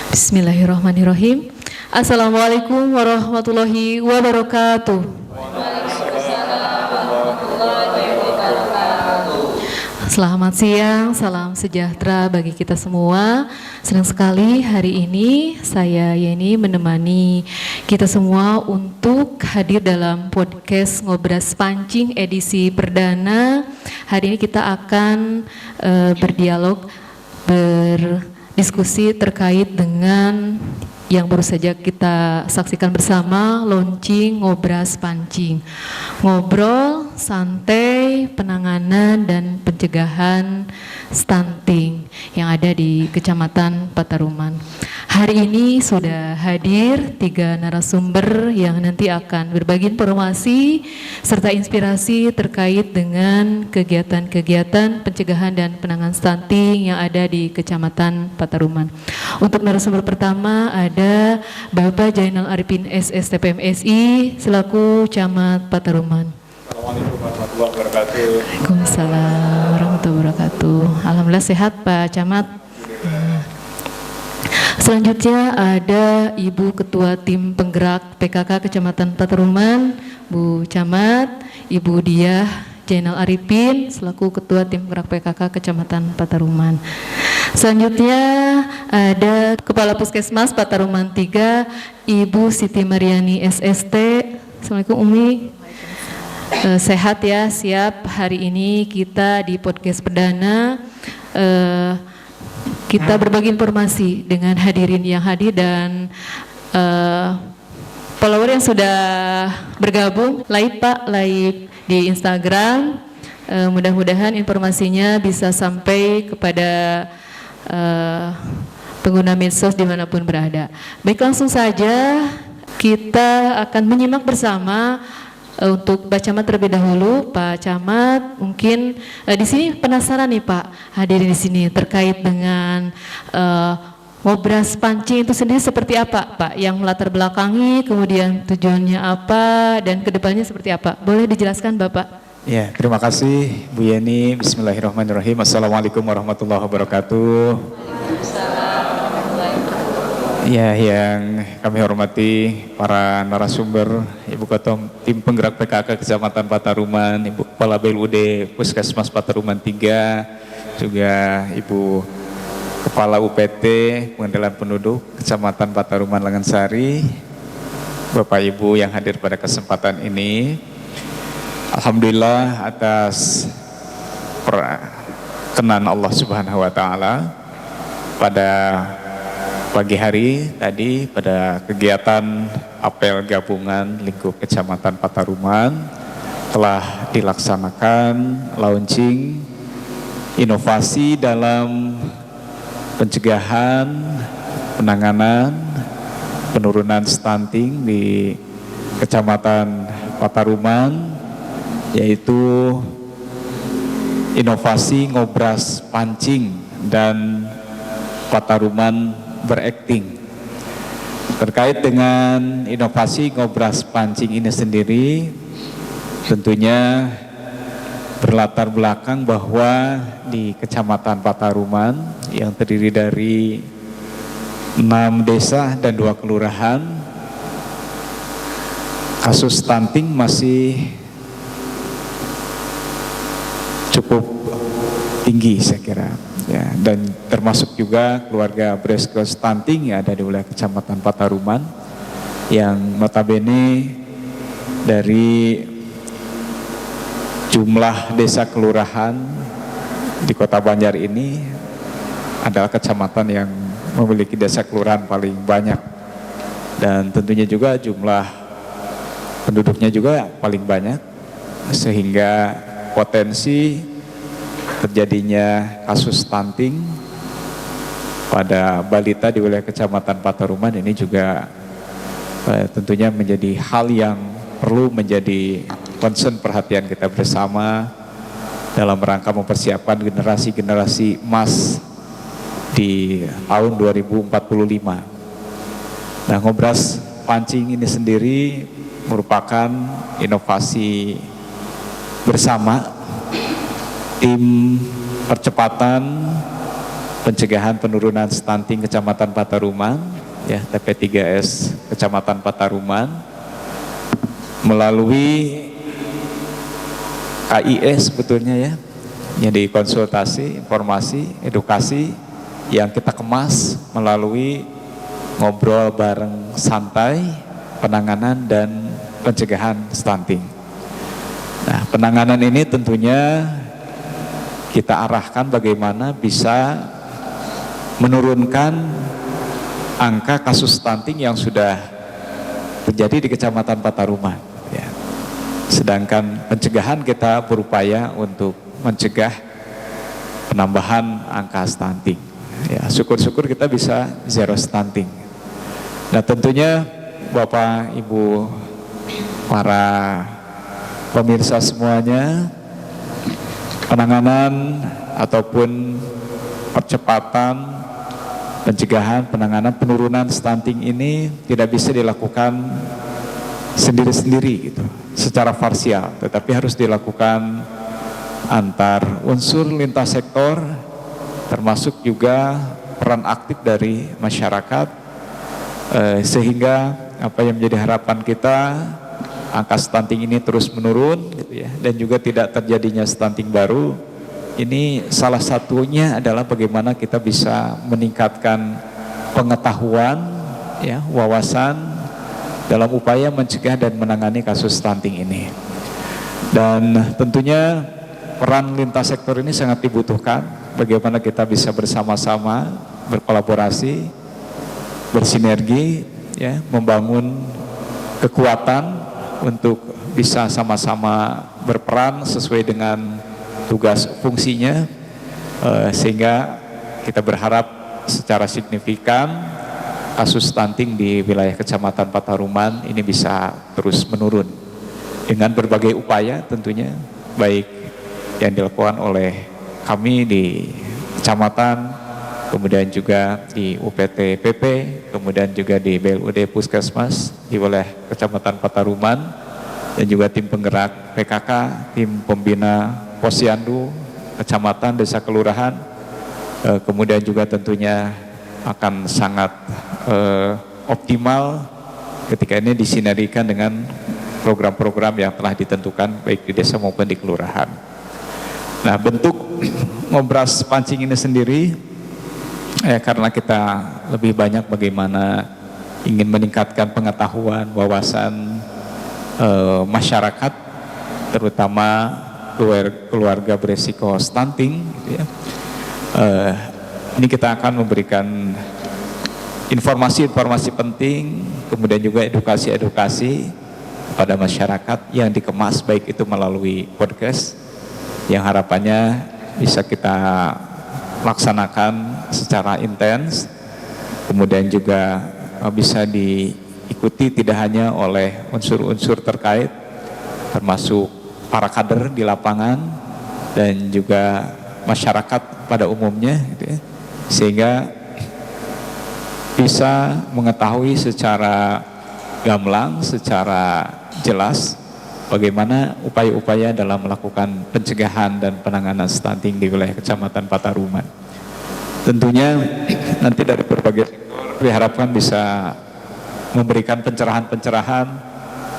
Bismillahirrahmanirrahim. Assalamualaikum warahmatullahi wabarakatuh. Selamat siang, salam sejahtera bagi kita semua. Senang sekali hari ini saya Yeni menemani kita semua untuk hadir dalam podcast Ngobras Pancing edisi perdana. Hari ini kita akan berdialog, berdiskusi terkait dengan yang baru saja kita saksikan bersama, launching Ngobras Pancing. Ngobrol, santai, penanganan dan pencegahan stunting yang ada di Kecamatan Pataruman. Hari ini sudah hadir 3 narasumber yang nanti akan berbagi informasi serta inspirasi terkait dengan kegiatan-kegiatan pencegahan dan penanganan stunting yang ada di Kecamatan Pataruman. Untuk narasumber pertama ada Bapak Jainal Arifin SSTPMSI selaku Camat Pataruman. Assalamualaikum warahmatullahi wabarakatuh. Waalaikumsalam warahmatullahi wabarakatuh. Alhamdulillah sehat Pak Camat. Selanjutnya ada Ibu Ketua Tim Penggerak PKK Kecamatan Pataruman, Bu Camat, Ibu Diah Jainal Arifin selaku Ketua Tim Penggerak PKK Kecamatan Pataruman. Selanjutnya ada Kepala Puskesmas Pataruman 3, Ibu Siti Mariani SST. Assalamualaikum Umi. Sehat ya, siap. Hari ini kita di podcast perdana kita berbagi informasi dengan hadirin yang hadir dan follower yang sudah bergabung. Live Pak, live di Instagram. Mudah-mudahan informasinya bisa sampai kepada pengguna medsos dimanapun berada. Baik, langsung saja kita akan menyimak bersama. Untuk Pak Camat terlebih dahulu, Pak Camat, mungkin di sini penasaran nih Pak, hadirin di sini terkait dengan Ngobras Pancing itu sendiri seperti apa Pak? Yang melatar belakangi, kemudian tujuannya apa, dan kedepannya seperti apa? Boleh dijelaskan Bapak? Ya, terima kasih Bu Yeni. Bismillahirrahmanirrahim. Assalamualaikum warahmatullahi wabarakatuh. Ya, yang kami hormati para narasumber, Ibu Ketua Tim Penggerak PKK Kecamatan Pataruman, Ibu Kepala BLUD Puskesmas Pataruman 3, juga Ibu Kepala UPT Pengendalian Penduduk Kecamatan Pataruman Langansari, Bapak Ibu yang hadir pada kesempatan ini. Alhamdulillah atas perkenan Allah Subhanahu wa taala pada pagi hari tadi pada kegiatan apel gabungan lingkup Kecamatan Pataruman telah dilaksanakan launching inovasi dalam pencegahan, penanganan, penurunan stunting di Kecamatan Pataruman, yaitu inovasi Ngobras Pancing dan Pataruman berakting. Terkait dengan inovasi Ngobras Pancing ini sendiri, tentunya berlatar belakang bahwa di Kecamatan Pataruman yang terdiri dari 6 desa dan 2 kelurahan, kasus stunting masih cukup tinggi saya kira. Ya, dan termasuk juga keluarga beresiko stunting yang ada di wilayah Kecamatan Pataruman yang notabene dari jumlah desa kelurahan di Kota Banjar ini adalah kecamatan yang memiliki desa kelurahan paling banyak, dan tentunya juga jumlah penduduknya juga paling banyak, sehingga potensi terjadinya kasus stunting pada balita di wilayah Kecamatan Pataruman ini juga tentunya menjadi hal yang perlu menjadi concern perhatian kita bersama dalam rangka mempersiapkan generasi-generasi emas di tahun 2045. Nah, Ngobras Pancing ini sendiri merupakan inovasi bersama tim percepatan pencegahan penurunan stunting Kecamatan Pataruman, ya TP3S Kecamatan Pataruman, melalui KIE sebetulnya ya, jadi konsultasi, informasi, edukasi yang kita kemas melalui ngobrol bareng santai, penanganan dan pencegahan stunting. Nah, penanganan ini tentunya kita arahkan bagaimana bisa menurunkan angka kasus stunting yang sudah terjadi di Kecamatan Pataruman. Ya. Sedangkan pencegahan kita berupaya untuk mencegah penambahan angka stunting. Ya, syukur-syukur kita bisa zero stunting. Nah, tentunya Bapak, Ibu, para pemirsa semuanya, penanganan ataupun percepatan pencegahan, penanganan, penurunan stunting ini tidak bisa dilakukan sendiri-sendiri gitu, secara parsial, tetapi harus dilakukan antar unsur lintas sektor, termasuk juga peran aktif dari masyarakat, sehingga apa yang menjadi harapan kita, angka stunting ini terus menurun gitu ya, dan juga tidak terjadinya stunting baru. Ini salah satunya adalah bagaimana kita bisa meningkatkan pengetahuan, ya, wawasan dalam upaya mencegah dan menangani kasus stunting ini. Dan tentunya peran lintas sektor ini sangat dibutuhkan. Bagaimana kita bisa bersama-sama berkolaborasi, bersinergi, ya, membangun kekuatan untuk bisa sama-sama berperan sesuai dengan tugas fungsinya, sehingga kita berharap secara signifikan kasus stunting di wilayah Kecamatan Pataruman ini bisa terus menurun dengan berbagai upaya tentunya, baik yang dilakukan oleh kami di kecamatan, kemudian juga di UPT PP, kemudian juga di BLUD Puskesmas di wilayah Kecamatan Pataruman, dan juga tim penggerak PKK, tim pembina Posyandu, kecamatan, desa, kelurahan, kemudian juga tentunya akan sangat optimal ketika ini disinergikan dengan program-program yang telah ditentukan baik di desa maupun di kelurahan. Nah, bentuk ngobras pancing ini sendiri, karena kita lebih banyak bagaimana ingin meningkatkan pengetahuan, wawasan masyarakat, terutama keluarga beresiko stunting, gitu ya. Ini kita akan memberikan informasi-informasi penting, kemudian juga edukasi-edukasi kepada masyarakat yang dikemas baik itu melalui podcast yang harapannya bisa kita laksanakan secara intens, kemudian juga bisa diikuti tidak hanya oleh unsur-unsur terkait termasuk para kader di lapangan dan juga masyarakat pada umumnya, gitu ya, sehingga bisa mengetahui secara gamblang, secara jelas bagaimana upaya-upaya dalam melakukan pencegahan dan penanganan stunting di wilayah Kecamatan Pataruman. Tentunya nanti dari berbagai sektor diharapkan bisa memberikan pencerahan-pencerahan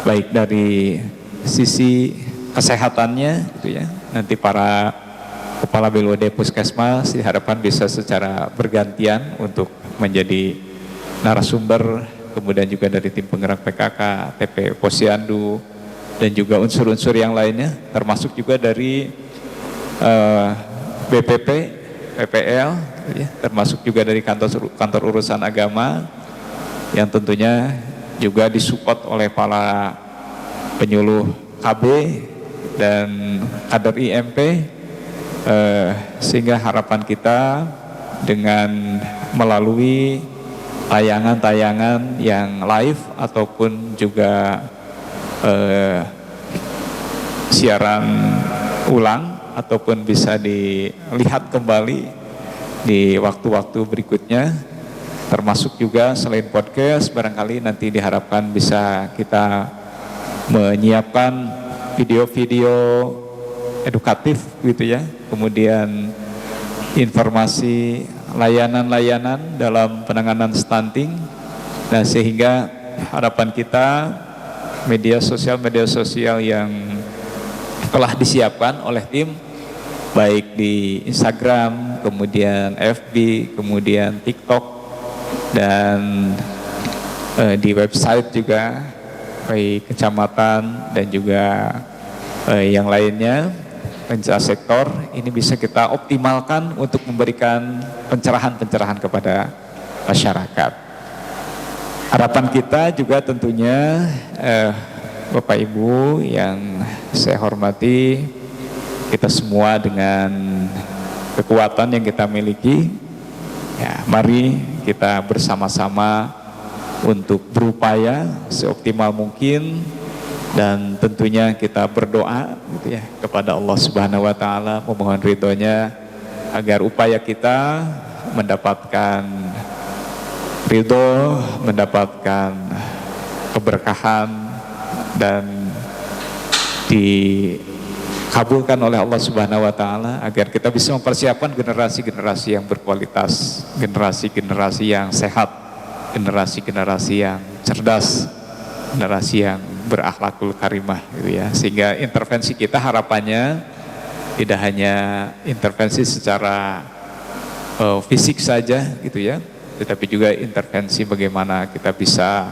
baik dari sisi kesehatannya, gitu ya. Nanti para kepala BLUD Puskesmas diharapkan bisa secara bergantian untuk menjadi narasumber, kemudian juga dari tim penggerak PKK, TP Posyandu, dan juga unsur-unsur yang lainnya, termasuk juga dari BPP, PPL, ya, termasuk juga dari kantor urusan agama, yang tentunya juga disupport oleh para penyuluh KB dan kader IMP, sehingga harapan kita dengan melalui tayangan-tayangan yang live ataupun juga siaran ulang ataupun bisa dilihat kembali di waktu-waktu berikutnya, termasuk juga selain podcast, barangkali nanti diharapkan bisa kita menyiapkan video-video edukatif gitu ya, kemudian informasi layanan-layanan dalam penanganan stunting. Nah, sehingga harapan kita media sosial yang telah disiapkan oleh tim, baik di Instagram, kemudian FB, kemudian TikTok, dan di website juga, baik kecamatan dan juga yang lainnya, pencerahan sektor, ini bisa kita optimalkan untuk memberikan pencerahan-pencerahan kepada masyarakat. Harapan kita juga tentunya Bapak Ibu yang saya hormati, kita semua dengan kekuatan yang kita miliki, ya, mari kita bersama-sama untuk berupaya seoptimal mungkin, dan tentunya kita berdoa gitu ya kepada Allah Subhanahu wa taala, memohon ridhonya agar upaya kita mendapatkan ridho, mendapatkan keberkahan, dan dikabulkan oleh Allah Subhanahu wa taala, agar kita bisa mempersiapkan generasi-generasi yang berkualitas, generasi-generasi yang sehat, generasi-generasi yang cerdas, generasi yang berakhlakul karimah gitu ya. Sehingga intervensi kita harapannya tidak hanya intervensi secara fisik saja gitu ya, tetapi juga intervensi bagaimana kita bisa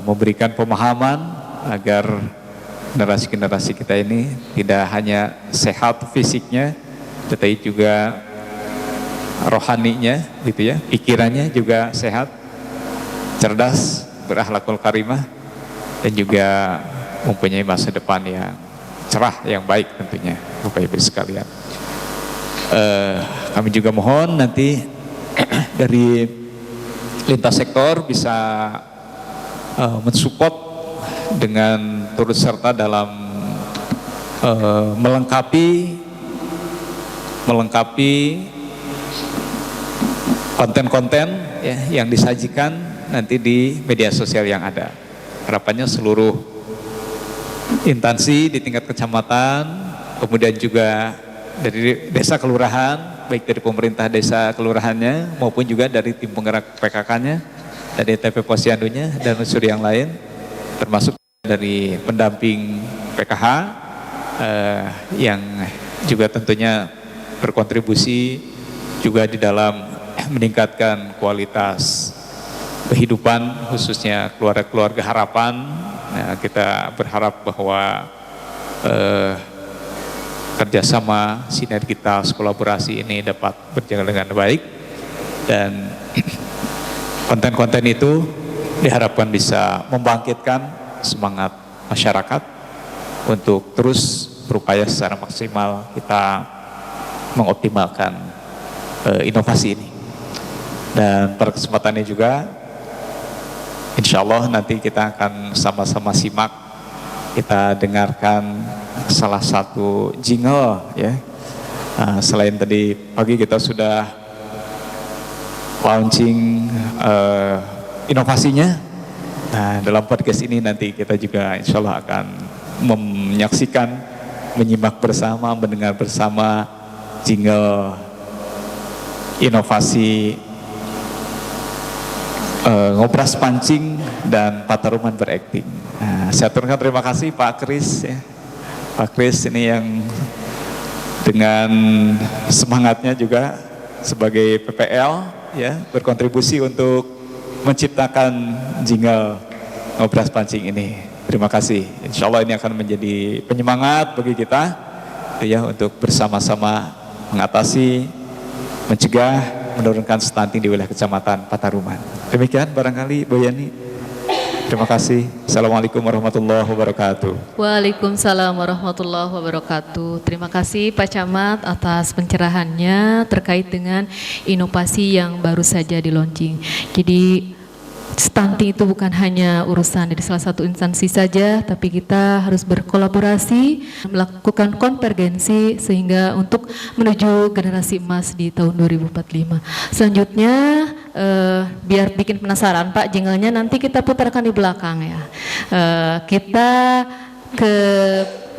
memberikan pemahaman agar generasi-generasi kita ini tidak hanya sehat fisiknya, tetapi juga rohaninya gitu ya, pikirannya juga sehat, cerdas, berakhlakul karimah, dan juga mempunyai masa depan yang cerah, yang baik tentunya, Bapak Ibu sekalian. Kami juga mohon nanti dari lintas sektor bisa mensupport dengan turut serta dalam melengkapi konten-konten ya, yang disajikan nanti di media sosial yang ada. Harapannya seluruh instansi di tingkat kecamatan, kemudian juga dari desa kelurahan, baik dari pemerintah desa kelurahannya maupun juga dari tim penggerak PKK-nya, dari TP Posyandunya dan unsur yang lain, termasuk dari pendamping PKH yang juga tentunya berkontribusi juga di dalam meningkatkan kualitas kehidupan khususnya keluarga-keluarga harapan. Nah, kita berharap bahwa kerjasama, sinergitas, kolaborasi ini dapat berjalan dengan baik, dan konten-konten itu diharapkan bisa membangkitkan semangat masyarakat untuk terus berupaya secara maksimal kita mengoptimalkan inovasi ini. Dan pada kesempatan ini juga insya Allah nanti kita akan sama-sama simak, kita dengarkan salah satu jingle ya. Selain tadi pagi kita sudah launching inovasinya, nah dalam podcast ini nanti kita juga insya Allah akan menyaksikan, menyimak bersama, mendengar bersama jingle inovasi ngobras pancing dan Pataruman berakting. Nah, saya aturkan terima kasih Pak Kris ya. Pak Kris ini yang dengan semangatnya juga sebagai PPL ya, berkontribusi untuk menciptakan jingle ngobras pancing ini. Terima kasih. Insya Allah ini akan menjadi penyemangat bagi kita ya, untuk bersama-sama mengatasi, mencegah, menurunkan stunting di wilayah Kecamatan Pataruman. Demikian barangkali Bu Yani. Terima kasih. Assalamualaikum warahmatullahi wabarakatuh. Waalaikumsalam warahmatullahi wabarakatuh. Terima kasih Pak Camat atas pencerahannya terkait dengan inovasi yang baru saja di launching. Jadi stunting itu bukan hanya urusan dari salah satu instansi saja, tapi kita harus berkolaborasi, melakukan konvergensi sehingga untuk menuju generasi emas di tahun 2045. Selanjutnya, biar bikin penasaran Pak, jinglenya nanti kita putarkan di belakang ya. Kita ke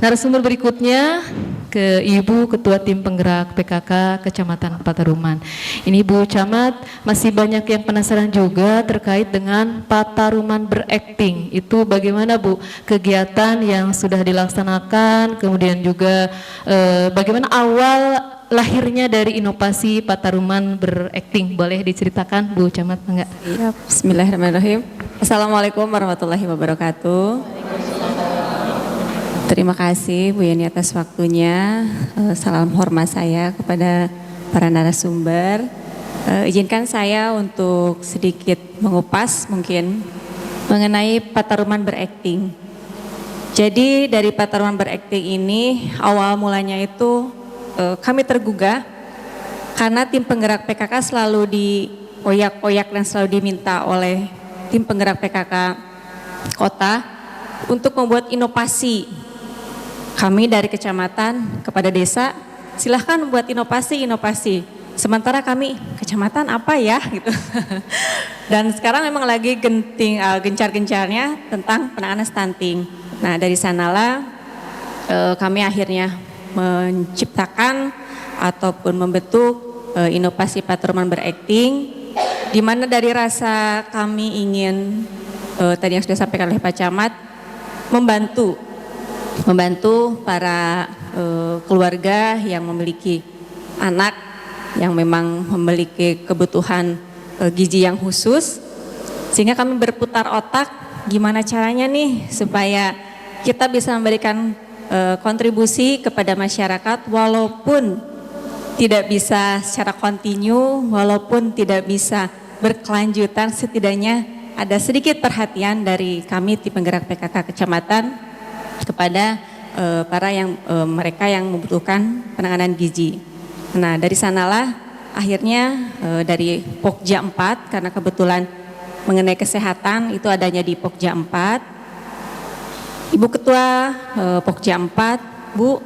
Narasumber berikutnya ke Ibu Ketua Tim Penggerak PKK Kecamatan Pataruman. Ini Bu Camat, masih banyak yang penasaran juga terkait dengan Pataruman berakting. Itu bagaimana Bu kegiatan yang sudah dilaksanakan, kemudian juga bagaimana awal lahirnya dari inovasi Pataruman berakting. Boleh diceritakan Bu Camat enggak? Iya, bismillahirrahmanirrahim. Assalamualaikum warahmatullahi wabarakatuh. Terima kasih Bu Yani atas waktunya. Salam hormat saya kepada para narasumber. Izinkan saya untuk sedikit mengupas mungkin mengenai Pataruman berakting. Jadi dari Pataruman berakting ini awal mulanya itu kami tergugah karena tim penggerak PKK selalu dioyak-oyak dan selalu diminta oleh tim penggerak PKK kota untuk membuat inovasi. Kami dari kecamatan kepada desa, silahkan buat inovasi. Sementara kami kecamatan apa ya gitu. Dan sekarang memang lagi gencar-gencarnya tentang penanganan stunting. Nah dari sanalah kami akhirnya menciptakan ataupun membentuk inovasi Pataruman berakting, di mana dari rasa kami ingin tadi yang sudah disampaikan oleh Pak Camat membantu para keluarga yang memiliki anak yang memang memiliki kebutuhan gizi yang khusus, sehingga kami berputar otak gimana caranya nih supaya kita bisa memberikan kontribusi kepada masyarakat walaupun tidak bisa secara kontinu, walaupun tidak bisa berkelanjutan, setidaknya ada sedikit perhatian dari kami tim penggerak PKK kecamatan kepada mereka yang membutuhkan penanganan gizi. Nah dari sanalah akhirnya dari Pokja 4, karena kebetulan mengenai kesehatan itu adanya di Pokja 4. Ibu Ketua Pokja 4, Bu,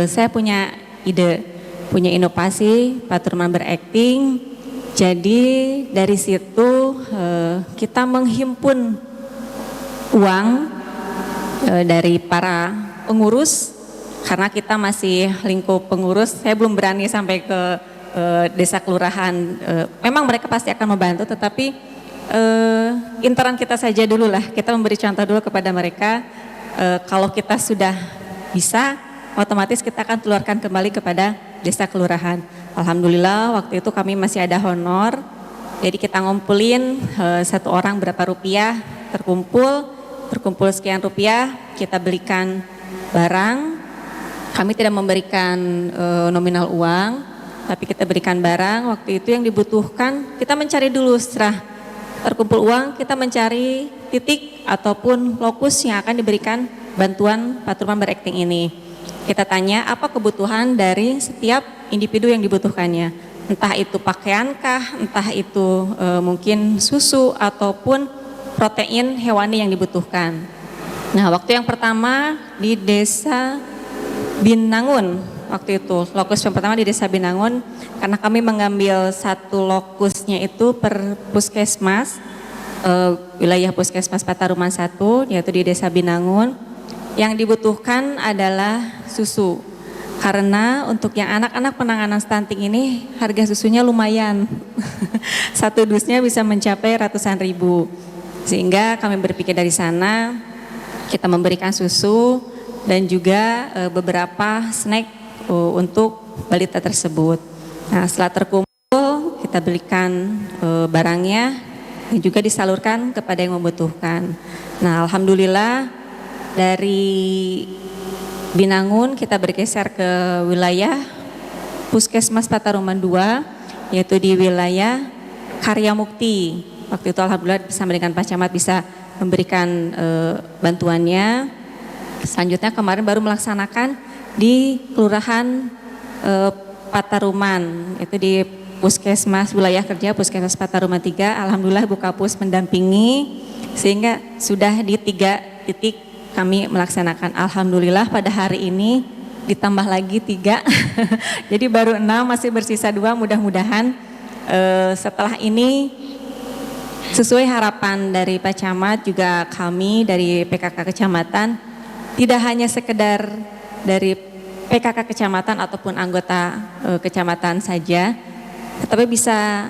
saya punya ide, punya inovasi Pataruman berakting. Jadi dari situ kita menghimpun uang dari para pengurus, karena kita masih lingkup pengurus, saya belum berani sampai ke desa kelurahan. Memang mereka pasti akan membantu, tetapi intern kita saja dulu lah, kita memberi contoh dulu kepada mereka. Kalau kita sudah bisa, otomatis kita akan keluarkan kembali kepada desa kelurahan. Alhamdulillah waktu itu kami masih ada honor, jadi kita ngumpulin satu orang berapa rupiah, terkumpul sekian rupiah, kita belikan barang. Kami tidak memberikan nominal uang, tapi kita berikan barang. Waktu itu yang dibutuhkan, kita mencari dulu, setelah terkumpul uang, kita mencari titik ataupun lokus yang akan diberikan bantuan Pataruman berakting ini. Kita tanya apa kebutuhan dari setiap individu yang dibutuhkannya. Entah itu pakaiankah, entah itu mungkin susu ataupun protein hewani yang dibutuhkan. Nah waktu yang pertama di desa Binangun, waktu itu lokus yang pertama di desa Binangun, karena kami mengambil satu lokusnya itu per puskesmas, wilayah puskesmas Pataruman 1, yaitu di desa Binangun. Yang dibutuhkan adalah susu, karena untuk yang anak-anak penanganan stunting ini harga susunya lumayan. Satu dusnya bisa mencapai ratusan ribu. Sehingga kami berpikir dari sana, kita memberikan susu dan juga beberapa snack untuk balita tersebut. Nah setelah terkumpul, kita belikan barangnya dan juga disalurkan kepada yang membutuhkan. Nah alhamdulillah dari Binangun kita bergeser ke wilayah Puskesmas Pataruman 2, yaitu di wilayah Karya Mukti. Waktu itu alhamdulillah bersama dengan Pak Camat bisa memberikan bantuannya. Selanjutnya kemarin baru melaksanakan di Kelurahan Pataruman, itu di Puskesmas wilayah kerja Puskesmas Pataruman 3. Alhamdulillah Bu Kapus mendampingi sehingga sudah di 3 titik kami melaksanakan. Alhamdulillah pada hari ini ditambah lagi 3. Jadi baru 6, masih bersisa 2. Mudah-mudahan setelah ini sesuai harapan dari Pak Camat, juga kami dari PKK Kecamatan, tidak hanya sekedar dari PKK kecamatan ataupun anggota kecamatan saja, tetapi bisa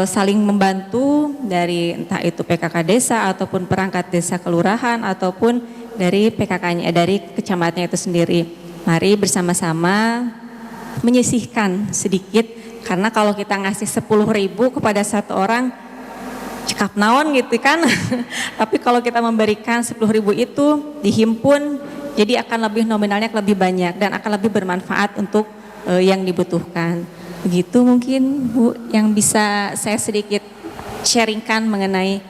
saling membantu dari entah itu PKK desa ataupun perangkat desa kelurahan ataupun dari PKK-nya dari kecamatannya itu sendiri. Mari bersama-sama menyisihkan sedikit, karena kalau kita ngasih 10.000 kepada satu orang cekap naon gitu kan. Tapi kalau kita memberikan 10.000 itu dihimpun, jadi akan lebih nominalnya lebih banyak dan akan lebih bermanfaat untuk yang dibutuhkan. Begitu mungkin Bu yang bisa saya sedikit sharingkan mengenai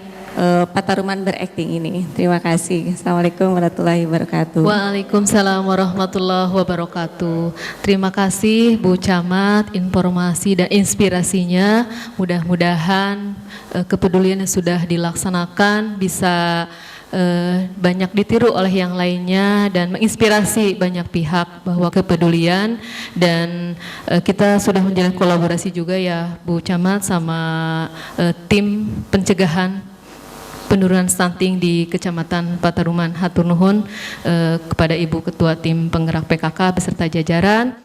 Pataruman Berakting ini. Terima kasih. Assalamualaikum warahmatullahi wabarakatuh. Waalaikumsalam warahmatullahi wabarakatuh. Terima kasih Bu Camat informasi dan inspirasinya. Mudah-mudahan kepedulian yang sudah dilaksanakan bisa banyak ditiru oleh yang lainnya dan menginspirasi banyak pihak bahwa kepedulian, dan kita sudah menjalin kolaborasi juga ya Bu Camat sama tim pencegahan penurunan stunting di Kecamatan Pataruman. Hatur nuhun kepada Ibu Ketua Tim Penggerak PKK beserta jajaran.